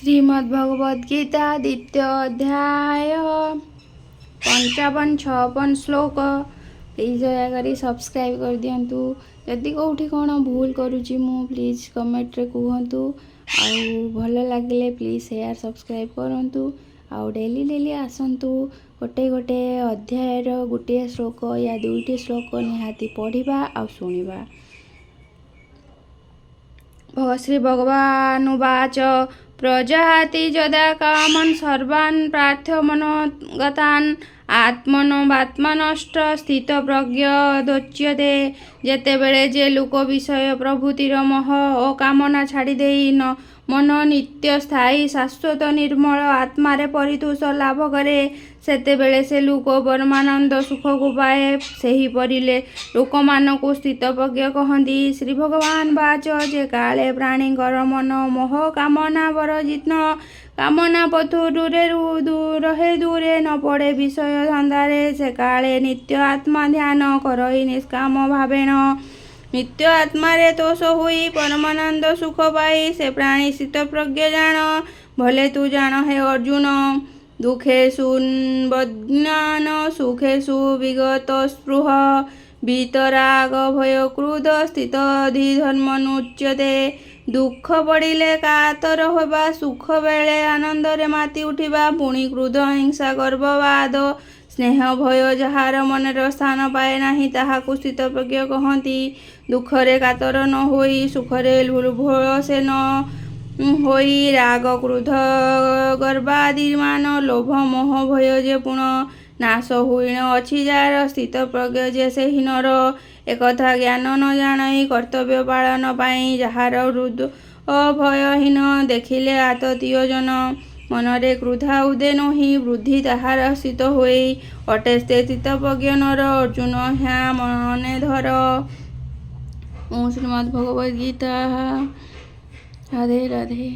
श्रीमद्भगवद्गीता द्वितीय अध्याय 55-56 श्लोक। प्लीज दयाकरी सब्सक्राइब कर दिंतु। जदि कौटी कौन भूल करुँची मु प्लीज कमेंट रे कहतु। आउ भल लगे प्लीज शेयर सब्सक्राइब करंतु। आउ डेली डेली आसतु गोटे गोटे अध्यायर गोटे श्लोक या दुईटी श्लोक निहाती पढ़ा आ शुणा। श्री भगवानुवाच प्रजाति यदा कामन् सर्वान् प्रार्थ्य मनोगतान् आत्मनोबात्मनष्ट स्थित प्रज्ञोच्यते। जेतेबेले जे लोक विषय प्रभुतिर मोह ओ कामना छाड़ी देई न मन नित्य स्थायी शाश्वत निर्मल आत्मारे परितोष लाभ करे सेतेबेले से लोक परमानंद सुख को पाए। सेही परिले लोक मानकु स्थित प्रज्ञ कहती। श्री भगवान वाच जे काले प्राणीकर मन मोह कामना वर्जित कामना पथु दूरे रहे दूरे न पड़े विषय धंदारे से काले नित्य आत्मा ध्यान करई निष्काम भावेन नित्य आत्मारे तोष हुई परमानंद सुख पाई से प्राणी स्थित प्रज्ञ जान। भले तू जान हे अर्जुन दुखेषु बज्ञान सुखेषु विगत स्पृह वीतराग भय क्रोध स्थित धर्मनुच्यते। दुख पड़िले कातर होबा सुख बेले आनंद रे माती उठिबा पुणी क्रोध हिंसा गर्ववाद स्नेह भय जहार मनर स्थान पाए नाही ताहाकु स्थित प्रज्ञ कहती। दुखरे कातर न होई सुखरे भोल से न होई राग क्रोध गर्वादिमान लोभ मोह भय जे पुण नाश हुईन अछि जार स्थित प्रज्ञ जे से हीनर एकथा ज्ञान न जाणई कर्तव्य पालन पाई जहार हृद भयहीन देखिले आततीय जन मनरे क्रोधा उदे नहि वृद्धि ताहार स्थित होई अटे स्थित प्रज्ञ नर अर्जुन ह्या मने धर। श्रीमद् भगवद्गीता। राधे राधे।